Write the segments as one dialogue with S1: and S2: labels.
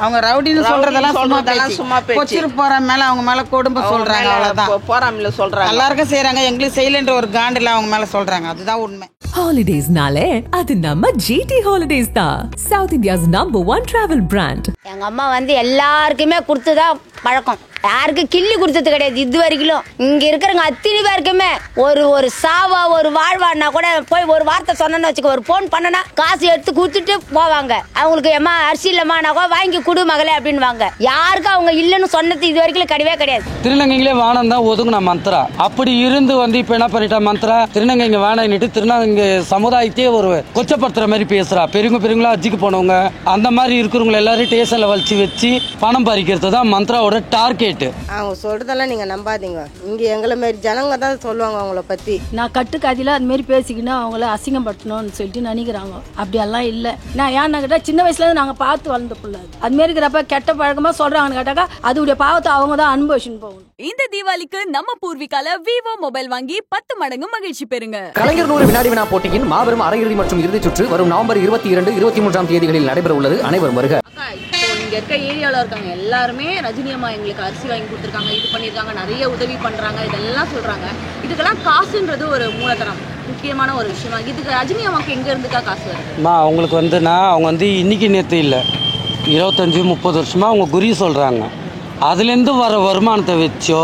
S1: அவங்க ரவுடின்னு சொல்றதெல்லாம் சும்மா பேச்சு. கொச்சிரு போற மேல அவங்க மேல கொடும்ப சொல்றாங்க, அவ்வளவுதான். போறாமல சொல்றாங்க, எல்லாருக்கும் செய்யறாங்க, எங்களுக்கு செய்யலன்ற ஒரு காண்டில அவங்க மேல சொல்றாங்க, அதுதான் உண்மை.
S2: ஹாலிடேஸ்னாலே அது நம்ம GT ஹாலிடேஸ் தான், சவுத் இந்தியாஸ் #1 டிராவல் பிராண்ட்.
S3: எங்க அம்மா வந்து எல்லாருக்குமே கொடுத்துதான் பழக்கம், யாருக்கு கிள்ளி கொடுத்தது கிடையாது இது வரைக்கும். இங்க இருக்கிறவங்க அத்தனை பேருக்குமே ஒரு சாவா ஒரு வாழ்வான்னா கூட போய் ஒரு வார்த்தை சொன்னு வச்சுக்க, ஒரு போன் பண்ணனா காசு எடுத்து கொடுத்துட்டு போவாங்க. அவங்களுக்கு ஏமா அரிசி இல்லம்மா நான் கூட வாங்கி கொடு மகளே அப்படின்வாங்க. யாருக்கும் அவங்க இல்லைன்னு சொன்னது இது வரைக்கும் கிடையவே கிடையாது.
S4: திருநங்கைங்களே வானம் தான் ஒதுங்கின மந்த்ரா. அப்படி இருந்து வந்து இப்ப என்ன பண்ணிட்டா மந்த்ரா, திருநங்கைங்க வேணான்னுட்டு திருநங்கை சமுதாயத்தையே ஒரு கொச்சப்படுத்துற மாதிரி பேசுறா. பெரியவங்களா அஜிக்கு போனவங்க அந்த மாதிரி இருக்கிறவங்க எல்லாரும் டேஷன்ல வச்சு பணம் பறிக்கிறது தான் மந்த்ராவோட டார்கெட்.
S5: அவங்க சொல்றதெல்லாம் நீங்க நம்பாதீங்க, இங்க எங்களை மாதிரி ஜனங்க தான் சொல்லுவாங்க அவங்கள பத்தி.
S6: நான் கட்டுக்காதில அது மாதிரி பேசிக்கினா அவங்கள அசிங்கப்படுத்தணும்னு சொல்லிட்டு நினைக்கிறாங்க. அப்படியெல்லாம் இல்லை. நான் ஏன்னா கேட்டா சின்ன வயசுல இருந்து நாங்க பார்த்து வளர்ந்த பிள்ளை, அது மாதிரி இருக்கிறப்ப கெட்ட பழக்கமா சொல்றாங்கன்னு கேட்டாக்கா அதுடைய பாவத்தை அவங்க தான் அனுபவிச்சுன்னு போகணும்.
S2: இந்த தீபாவளிக்கு நம்ம பூர்விகால விவோ மொபைல் வாங்கி 10 மடங்கு மகிழ்ச்சி பெறுங்க.
S7: கலைஞர் 100 வினாடி வினா போட்டியின் மாபெரும் அரையிறுதி மற்றும் இறுதிச் சுற்று வரும் நவம்பர் 22, 23 தேதிகளில் நடைபெற உள்ளது. அனைவரும் வருக.
S8: இங்க இருக்க ஏரியாவில் இருக்காங்க எல்லாருமே ரஜினி அம்மா எங்களுக்கு அரிசி வாங்கி கொடுத்துருக்காங்க, இது பண்ணியிருக்காங்க, நிறைய உதவி பண்றாங்க, இதெல்லாம் சொல்றாங்க. இதுக்கெல்லாம் காசுன்றது ஒரு மூலதனம், முக்கியமான ஒரு விஷயமா. இதுக்கு ரஜினி அம்மாவுக்கு எங்க இருந்துக்கா காசு வருது?
S4: அவங்களுக்கு அவங்க வந்து இன்னைக்கு நேற்று இல்லை, 25-30 வருஷமா அவங்க குறி சொல்றாங்க. அதுலேருந்து வர வருமானத்தை வச்சோ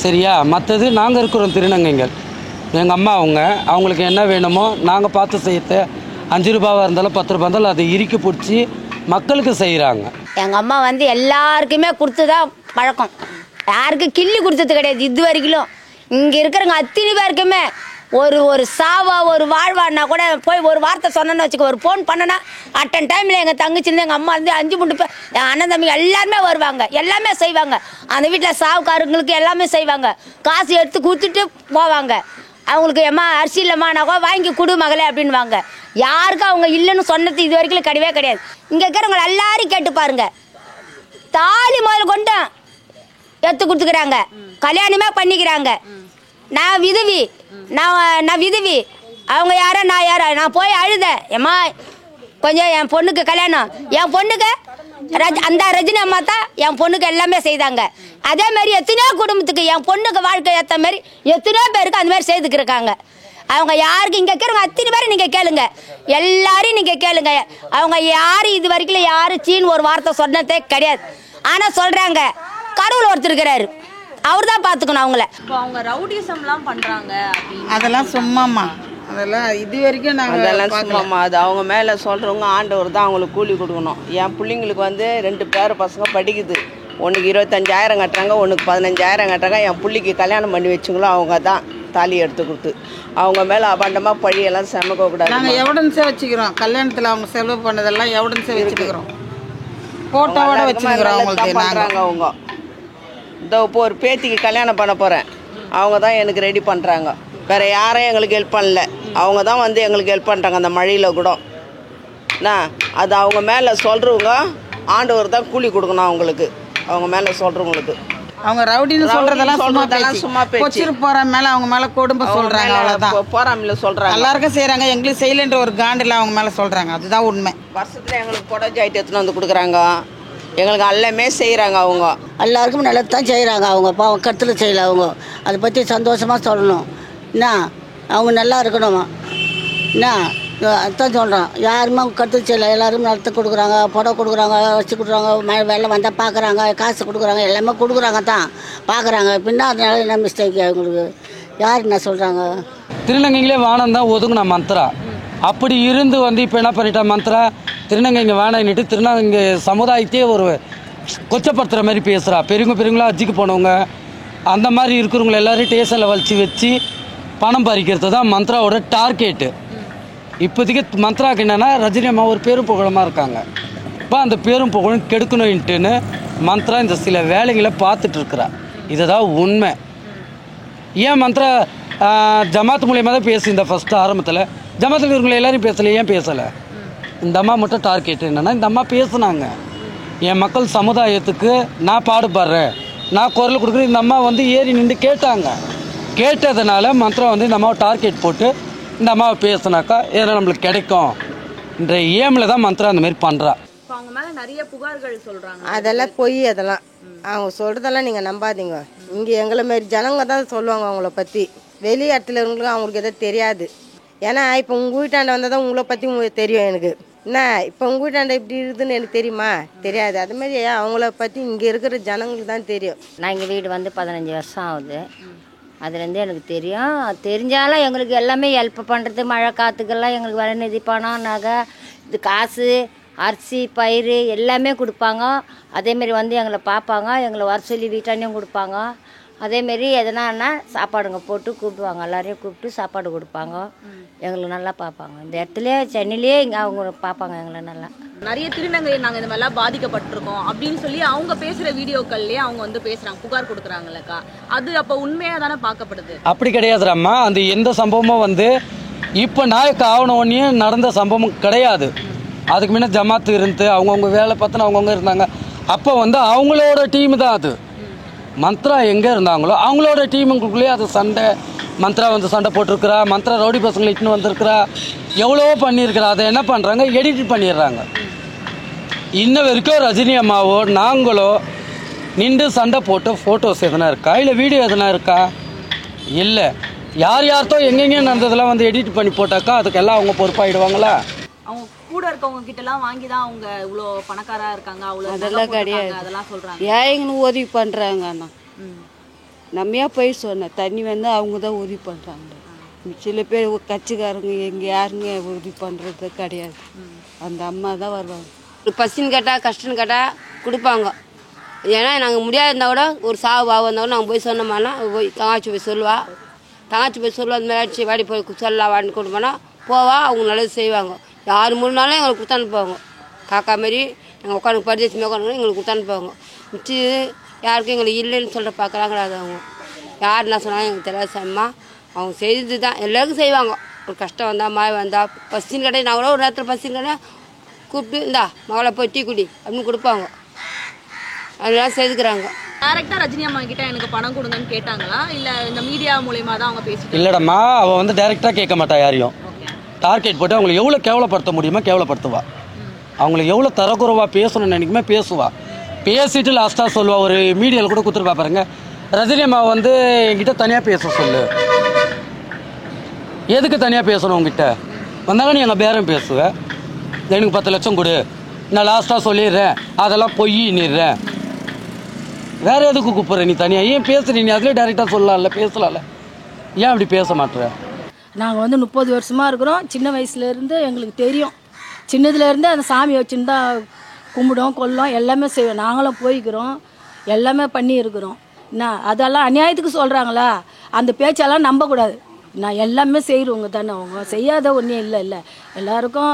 S4: சரியா, மற்றது நாங்கள் இருக்கிறோம் திருநங்கைகள், எங்கள் அம்மா அவங்களுக்கு என்ன வேணுமோ நாங்கள் பார்த்து செய்யத்த 5 ரூபாவாக இருந்தாலும் 10 ரூபா இருந்தாலும் அதை இறுக்கி பிடிச்சி மக்களுக்கு செய்கிறாங்க.
S3: எங்க அம்மா வந்து எல்லாருக்குமே கொடுத்துதான் பழக்கம், யாருக்கும் கிள்ளி கொடுத்தது கிடையாது இது வரைக்கும். இங்க இருக்கிறவங்க அத்தனை பேருக்குமே ஒரு சாவா ஒரு வாழ்வான்னா கூட போய் ஒரு வார்த்தை சொன்னு வச்சுக்க, ஒரு போன் பண்ணனா அட்டன் டைம்ல எங்க தங்கச்சிருந்து எங்க அம்மா இருந்து 5 பேர் என் அண்ணன் தம்பி எல்லாருமே வருவாங்க, எல்லாமே செய்வாங்க. அந்த வீட்டில் சாவுக்காரங்களுக்கு எல்லாமே செய்வாங்க, காசு எடுத்து கொடுத்துட்டு போவாங்க. அவங்களுக்கு ஏமா அரிசி இல்லம்மா நான் கூட வாங்கி கொடு மகளே அப்படின்வாங்க. யாருக்கும் அவங்க இல்லைன்னு சொன்னது இது வரைக்கும் கிடையவே கிடையாது. இங்க இருக்கிறவங்க எல்லாரும் கேட்டு பாருங்க, தாலி முதல் கொண்டு எடுத்து கொடுத்துக்கிறாங்க, கல்யாணமே பண்ணிக்கிறாங்க. நான் விதவி, நான் விதவி, அவங்க யாரா நான் யாரா. நான் போய் அழுதேன், ஏம்மா கொஞ்சம் என் பொண்ணுக்கு கல்யாணம், என் பொண்ணுக்கு அந்த ரஜினி அம்மா தான் என் பொண்ணுக்கு எல்லாமே செய்தாங்க. அதே மாதிரி எத்தனையோ குடும்பத்துக்கு என் பொண்ணுக்கு வாழ்க்கை ஏற்ற மாதிரி எத்தனையோ பேருக்கு அந்த மாதிரி செய்துக்கிருக்காங்க. அவங்க யாருக்கு இங்கே இருக்கிறவங்க அத்தனை பேரும் நீங்கள் கேளுங்க, எல்லாரையும் நீங்கள் கேளுங்க. அவங்க யாரும் இது வரைக்கும் யாரும் சீன் ஒரு வார்த்தை சொன்னதே கிடையாது. ஆனால் சொல்கிறாங்க கடவுள் ஒருத்தர் இருக்கிறாரு, அவர் தான் பார்த்துக்கணும் அவங்கள.
S8: இப்போ அவங்க ரவுடிசம்லாம் பண்ணுறாங்க,
S1: அதெல்லாம் சும்மாம்மா, அதெல்லாம் இது வரைக்கும் நாங்கள்
S5: அதெல்லாம் சும்மாம்மா. அது அவங்க மேலே சொல்கிறவங்க ஆண்டவர் தான் அவங்களுக்கு கூலி கொடுக்கணும். என் பிள்ளைங்களுக்கு வந்து 2 பேர் பசங்க படிக்குது, ஒன்றுக்கு 25,000 கட்டுறாங்க, ஒன்றுக்கு 15,000 கட்டுறாங்க. என் பிள்ளைக்கு கல்யாணம் பண்ணி வச்சுங்களோ அவங்க தான் தாலி எடுத்து கொடுத்து, அவங்க மேலே அபாண்டமாக பழியெல்லாம் சமைக்க கூடாது.
S1: நாங்கள் எவிடன்ஸே வச்சுக்கிறோம், கல்யாணத்தில் அவங்க செலவு பண்ணதெல்லாம் எவிடன்ஸே வச்சுக்கிறோம், ஃபோட்டோவோட வச்சுக்கிறோம். அவங்களுக்கு
S5: பண்ணுறாங்க அவங்க. இதோ இப்போ ஒரு பேத்திக்கு கல்யாணம் பண்ண போகிறேன், அவங்க தான் எனக்கு ரெடி பண்ணுறாங்க, வேறு யாரும் எங்களுக்கு ஹெல்ப் பண்ணல. அவங்க தான் வந்து எங்களுக்கு ஹெல்ப் பண்ணுறாங்க அந்த மழையில் கூட. அது அவங்க மேலே சொல்கிறவங்க ஆண்டவர் தான் கூலி கொடுக்கணும் அவங்களுக்கு, அவங்க மேலே சொல்கிறவங்களுக்கு.
S1: அவங்க ரவுடின்னு சொல்றதெல்லாம் சும்மா பேச்சு. கொச்சிரு போற மேல அவங்க மேல கொடும்ப சொல்றாங்க, அவ்வளவுதான்.
S5: போறாமல சொல்றாங்க,
S1: எல்லாருக்கும் செய்யறாங்க, எங்களுக்கு செய்யலன்ற ஒரு காண்டில அவங்க மேல சொல்றாங்க, அதுதான் உண்மை.
S5: வருஷத்துல எங்களுக்கு புடவை ஜாயிட்டு எடுத்துன்னு வந்து கொடுக்குறாங்க, எங்களுக்கு எல்லாமே செய்கிறாங்க. அவங்க
S9: எல்லாருக்கும் நல்லது தான் செய்கிறாங்க. அவங்க பாவம் கருத்தில் செய்யலை, அவங்க அதை பற்றி சந்தோஷமாக சொல்லணும். என்ன அவங்க நல்லா இருக்கணுமா, என்ன அதான் சொல்கிறோம். யாருமே அவங்க கருத்து செய்யலை, எல்லாரும் நடத்த கொடுக்குறாங்க, புடவை கொடுக்குறாங்க, வச்சு கொடுக்குறாங்க, மழை வெள்ளம் வந்தால் பார்க்குறாங்க, காசு கொடுக்குறாங்க, எல்லாமே கொடுக்குறாங்க தான் பார்க்குறாங்க. பின்னா அதனால என்ன மிஸ்டேக் அவங்களுக்கு, யார் என்ன சொல்கிறாங்க?
S4: திருநங்கைங்களே வானம் தான் ஒதுங்கின மந்த்ரா. அப்படி இருந்து வந்து இப்போ என்ன பண்ணிட்டா மந்த்ரா, திருநங்கைங்க வேணான்னுட்டு திருநங்கை சமுதாயத்தையே ஒரு கொச்சப்படுத்துகிற மாதிரி பேசுகிறா. பெரியவங்களா அஜிக்கு போனவங்க அந்த மாதிரி இருக்கிறவங்க எல்லாரும் டேஷனில் வச்சு பணம் பறிக்கிறது தான் மந்த்ராவோட டார்கெட்டு. இப்போதைக்கு மந்த்ராவுக்கு என்னென்னா ரஜினி அம்மா ஒரு பேரும் புகழமாக இருக்காங்க. இப்போ அந்த பேரும் புகழும் கெடுக்கணுன்ட்டுன்னு மந்த்ரா இந்த சில வேலைகளை பார்த்துட்ருக்குறா. இதுதான் உண்மை. ஏன் மந்த்ரா ஜமாத் மூலியமாக தான் பேசி இந்த ஃபஸ்ட்டு ஆரம்பத்தில் ஜமாத்தில் இருக்கிறவங்களை எல்லாரும் பேசலை, ஏன் பேசலை? இந்த அம்மா மட்டும் டார்கெட் என்னென்னா, இந்த அம்மா பேசுனாங்க, என் மக்கள் சமுதாயத்துக்கு நான் பாடுபடுறேன், நான் குரல் கொடுக்குறேன். இந்த அம்மா வந்து ஏறி நின்று கேட்டதுனால மந்த்ரா வந்து இந்த அம்மாவை டார்கெட் போட்டு இந்த அம்மாவை பேசுனாக்கா ஏன்னா நம்மளுக்கு கிடைக்கும் என்ற ஏமில் தான் மந்த்ரா அந்த மாதிரி பண்ணுறா.
S8: இப்போ அவங்க மேல நிறைய புகார்கள் சொல்றாங்க.
S10: அதெல்லாம் பொய். அதெல்லாம் அவங்க சொல்றதெல்லாம் நீங்க நம்பாதீங்க. இங்க எங்களை மாரி ஜனங்க தான் சொல்லுவாங்க அவங்கள பத்தி. வெளி இடத்துல இருக்கவங்களுக்கு அவங்களுக்கு எதாவது தெரியாது. ஏன்னா இப்போ உங்கள் வீட்டாண்ட வந்தால் தான் உங்களை பற்றி உங்களுக்கு தெரியும். எனக்கு என்ன இப்போ உங்கள் வீட்டாண்ட இப்படி இருக்குதுன்னு எனக்கு தெரியுமா? தெரியாது. அதுமாதிரி அவங்கள பற்றி இங்கே இருக்கிற ஜனங்களுக்கு தான் தெரியும்.
S3: நான் எங்கள் வீடு வந்து 15 வருஷம் ஆகுது. அதுலேருந்து எனக்கு தெரியும். தெரிஞ்சாலும் எங்களுக்கு எல்லாமே ஹெல்ப் பண்ணுறது, மழை காற்றுக்கெல்லாம் எங்களுக்கு வர நிதி, பணம், நகை, இது காசு, அரிசி, பயிர் எல்லாமே கொடுப்பாங்க. அதேமாரி வந்து எங்களை பார்ப்பாங்க, எங்களை வர சொல்லி வீட்டாண்டையும் கொடுப்பாங்க. அதேமாரி எதனான்னா சாப்பாடுங்க போட்டு கூப்பிடுவாங்க, எல்லாரையும் கூப்பிட்டு சாப்பாடு கொடுப்பாங்க. எங்களுக்கு நல்லா பார்ப்பாங்க. இந்த இடத்துல சென்னையிலே இங்கே அவங்க பார்ப்பாங்க எங்களை நல்லா.
S8: நிறைய திருநங்கை நாங்கள் இந்த மாதிரிலாம் பாதிக்கப்பட்டிருக்கோம் அப்படின்னு சொல்லி அவங்க பேசுகிற வீடியோக்கள்லேயே அவங்க வந்து பேசுகிறாங்க, புகார் கொடுக்குறாங்களக்கா. அது அப்போ உண்மையாக தானே பார்க்கப்படுது?
S4: அப்படி கிடையாதுராம்மா. அந்த எந்த சம்பவமும் வந்து இப்போ நாயக்கு ஆவணம் ஒன்றையும் நடந்த சம்பவம் கிடையாது. அதுக்கு முன்னே ஜமாத்து இருந்து அவங்கவுங்க வேலை பார்த்துன்னு அவங்கவுங்க இருந்தாங்க. அப்போ வந்து அவங்களோட டீம் தான் அது. மந்த்ரா எங்கே இருந்தாங்களோ அவங்களோட டீமுக்குள்ளேயே அது சண்டை. மந்த்ரா வந்து சண்டை போட்டிருக்கிறா, மந்த்ரா ரவுடி பசங்களை இட்டுன்னு வந்திருக்கிறா, எவ்வளவோ பண்ணியிருக்கிறா. அதை என்ன பண்ணுறாங்க, எடிட் பண்ணிடுறாங்க. இன்ன வரைக்கும் ரஜினி அம்மாவோ நாங்களோ நின்று சண்டை போட்டு ஃபோட்டோஸ் எதனா இருக்கா, இல்லை வீடியோ எதனா இருக்கா? இல்லை. யார் யார்த்தோ எங்கெங்கேயும் நடந்ததெல்லாம் வந்து எடிட் பண்ணி போட்டாக்கா அதுக்கெல்லாம் அவங்க பொறுப்பாயிடுவாங்களா?
S8: அவங்க கூட இருக்கவங்க கிட்டலாம் வாங்கி தான் அவங்க இவ்வளோ பணக்காரா இருக்காங்க, அவ்வளோ
S11: அதெல்லாம் கிடையாது.
S8: அதெல்லாம் சொல்கிறாங்க.
S11: ஏங்கன்னு உதவி பண்ணுறாங்க. அண்ணா நம்மையா போய் சொன்னேன், தண்ணி வந்து அவங்க தான் உதவி பண்ணுறாங்க. சில பேர் கட்சிக்காரங்க எங்கே யாருங்க உதவி பண்ணுறது கிடையாது. அந்த அம்மா தான் வருவாங்க.
S12: பசின்னு கேட்டால் கஷ்டம்னு கேட்டால் கொடுப்பாங்க. ஏன்னா நாங்கள் முடியாது இருந்தால் கூட ஒரு சாவு இருந்தால் கூட நாங்கள் போய் சொன்னோம்னா போய் தங்காச்சி போய் சொல்லுவா. தங்காச்சி போய் சொல்லுவா, அந்த மாதிரி ஆச்சு வாடி போய் சொல்லலாம் வாடின்னு கொடுப்போன்னா போவா. அவங்க நல்லது செய்வாங்க. யார் முன்னாலும் எங்களுக்கு கொடுத்து அனுப்புவாங்க. காக்கா மாரி எங்கள் உட்காந்து பரிதேசமாக உட்காந்து எங்களுக்கு கொடுத்து அனுப்புவாங்க. மிச்சி யாருக்கும் எங்களுக்கு இல்லைன்னு சொல்கிற பார்க்குறாங்க. அது அவங்க யார் என்ன சொன்னாலும் எங்களுக்கு தெரியாது. செம்மா அவங்க செய்து தான் எல்லாருக்கும் செய்வாங்க. ஒரு கஷ்டம் வந்தால் மாய் வந்தால் பசின்னு கேட்டால் நான் கூட ஒரு நேரத்தில் பசின்னு கேட்டால் கூப்பிட்டு இந்தா மகளை போய் டீ குடி அப்படின்னு கொடுப்பாங்க. அதெல்லாம் செய்துக்கிறாங்க.
S8: டைரக்டா ரஜினி அம்மா கிட்ட எனக்கு பணம் கொடுங்கன்னு கேட்டாங்களா, இல்ல இந்த மீடியா மூலமா தான் அவங்க பேசிட்டு?
S4: இல்லடம்மா, அவ வந்து டைரக்டா கேட்க மாட்டா யாரையும். டார்கெட் போட்டு அவங்களை எவ்வளோ கேவலப்படுத்த முடியுமோ கேவலப்படுத்துவா. அவங்களை எவ்வளோ தரக்குறவா பேசணும்னு நினைக்குமே பேசுவா. பேசிட்டு லாஸ்ட்டாக சொல்லுவா. ஒரு மீடியாவில் கூட கொடுத்துருப்பா பாருங்க, ரஜினி அம்மா வந்து என்கிட்ட தனியாக பேச சொல்லு. எதுக்கு தனியாக பேசணும் உங்ககிட்ட? வந்தாலும் நீ எங்கள் பேரம் பேசுவேன். எனக்கு 10 லட்சம் கொடு, நான் லாஸ்ட்டாக சொல்லிடுறேன், அதெல்லாம் பொய்யின்னுறேன். வேற எதுக்கு கூப்பிட்ற நீ தனியாக? ஏன் பேசுறீ? நீ அதுலேயே டைரெக்டாக சொல்லலாம்ல, பேசலாம்ல. ஏன் அப்படி பேச மாட்டேற?
S6: நாங்கள் வந்து 30 வருஷமாக இருக்கிறோம். சின்ன வயசுலேருந்து எங்களுக்கு தெரியும். சின்னதுலேருந்து அந்த சாமி வச்சுன்னு தான் கும்பிடும், கொல்லும், எல்லாமே செய்வோம். நாங்களும் போய்க்கிறோம், எல்லாமே பண்ணியிருக்கிறோம். என்ன அதெல்லாம் அநியாயத்துக்கு சொல்கிறாங்களா? அந்த பேச்செல்லாம் நம்பக்கூடாது. நான் எல்லாமே செய்கிறவங்க தானே. அவங்க செய்யாத ஒன்றும் இல்லை. எல்லாருக்கும்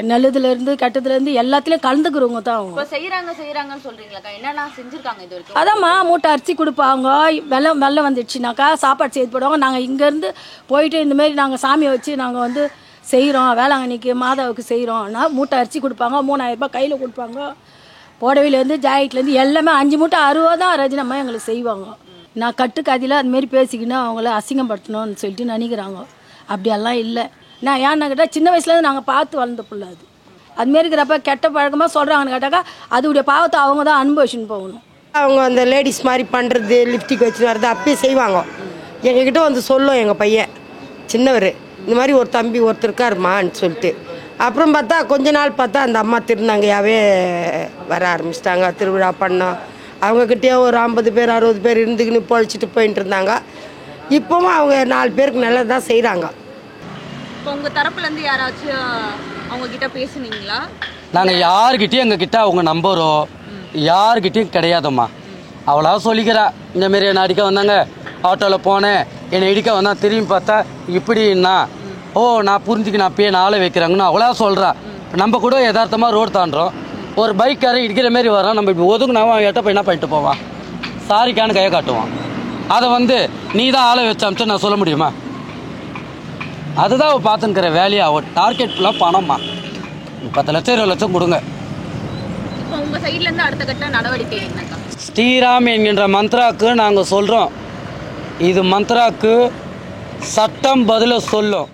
S6: நல்லதுலேருந்து கெட்டதுலேருந்து எல்லாத்துலேயும் கலந்துக்கிறவங்க தான் அவங்க.
S8: செய்கிறாங்கன்னு சொல்கிறீங்களாக்கா? என்னென்ன செஞ்சுருக்காங்க இது வரைக்கும்?
S6: அதாம்மா, மூட்டை அரிசி கொடுப்பாங்க. வெள்ளம் வந்துடுச்சுனாக்கா சாப்பாடு செய்து போடுவாங்க. நாங்கள் இங்கேருந்து போயிட்டு இந்தமாரி நாங்கள் சாமியை வச்சு நாங்கள் வந்து செய்கிறோம், வேளாங்கண்ணிக்கு மாதாவுக்கு செய்கிறோம்னா மூட்டை அரிசி கொடுப்பாங்க. 3000 ரூபாய் கையில் கொடுப்பாங்க. புடவையிலேருந்து ஜாக்கெட்லேருந்து எல்லாமே 5 மூட்டை 60 தான் ரஜினி அம்மா எங்களுக்கு செய்வாங்க. நான் கட்டுக்கதையில் அதுமாரி பேசிக்கின்னு அவங்கள அசிங்கப்படுத்தணும்னு சொல்லிட்டு நினைக்கிறாங்க. அப்படியெல்லாம் இல்லை. நான் ஏன்னா கேட்டால் சின்ன வயசுலேருந்து நாங்கள் பார்த்து வளர்ந்த பிள்ளை. அதுமாரி இருக்கிறப்ப கெட்ட பழக்கமாக சொல்கிறாங்கன்னு கேட்டாக்கா அதுடைய பாவத்தை அவங்க தான் அனுபவிச்சுன்னு போகணும்.
S10: அவங்க அந்த லேடிஸ் மாதிரி பண்ணுறது, லிப்டிக் வச்சுன்னு வர்றது அப்பயே செய்வாங்க. எங்ககிட்ட வந்து சொல்லும் எங்கள் பையன் சின்னவர், இந்த மாதிரி ஒரு தம்பி ஒருத்தர் இருக்காருமான்னு சொல்லிட்டு. அப்புறம் பார்த்தா கொஞ்ச நாள் பார்த்தா அந்த அம்மா திருநங்கையாகவே வர ஆரம்பிச்சிட்டாங்க. திருவிழா பண்ணோம். அவங்கக்கிட்டே ஒரு 50 பேர் 60 பேர் இருந்துக்கின்னு பொழைச்சிட்டு போயிட்டு இருந்தாங்க. இப்போவும் அவங்க 4 பேருக்கு நல்லது தான் செய்கிறாங்க.
S8: இப்போ உங்கள் தரப்புலேருந்து யாராச்சும் அவங்க கிட்ட பேசுனீங்களா?
S4: நாங்கள் யாருக்கிட்டையும் எங்ககிட்ட அவங்க நம்பரோ யாருக்கிட்டையும் கிடையாதும்மா. அவளா சொல்லிக்கிறா, இந்தமாரி என்னை அடிக்க வந்தாங்க, ஆட்டோவில் போனேன், என்னை இடிக்க வந்தால் திரும்பி பார்த்தா இப்படின்னா ஓ நான் புரிஞ்சுக்கு நான் அப்பயே நாளை வைக்கிறாங்கன்னு அவளா சொல்கிறா. நம்ம கூட யதார்த்தமாக ரோடு தாண்டுறோம், ஒரு பைக்காரன் இடிக்கிற மாரி வரான், நம்ம இப்படி ஒதுக்குனாவும் அவன் எட்ட போய் என்ன பண்ணிட்டு போவான், சாரிக்கான்னு கையை காட்டுவான். அதை வந்து நீ தான் ஆளை வச்சாமிச்சு நான் சொல்ல முடியுமா? அதுதான் அவள் பார்த்துக்கிற வேலையை. அவள் டார்கெட் ஃபுல்லாக பணம்மா. 10 லட்சம் 20 லட்சம் கொடுங்க.
S8: இப்போ உங்கள் சைட்லேருந்து அடுத்த கட்ட நடவடிக்கை என்னக்கா?
S4: ஸ்ரீராம் என்கின்ற மந்த்ராக்கு நாங்கள் சொல்கிறோம், இது மந்த்ராக்கு சட்டம் பதில சொல்லும்.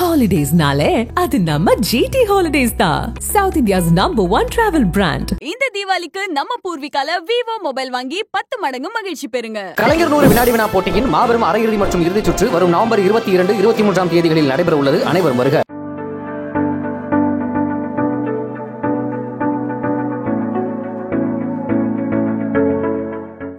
S2: ஹாலிடேஸ்னாலே அது நம்ம ஜிடி ஹாலிடேஸ் தான். South India's number 1 travel brand.
S13: இந்த தீபாவளிக்கு நம்ம பூர்விகால விவோ மொபைல் வாங்கி 10 மடங்கு மகிழ்ச்சி பெறுங்க.
S7: கலைஞர் 100 வினாடி வினா போட்டியின் மாபெரும் அரையிறுதி மற்றும் இறுதிச் சுற்று வரும் நவம்பர் 22, 23 தேதிகளில் நடைபெற உள்ளது. அனைவரும் வருக.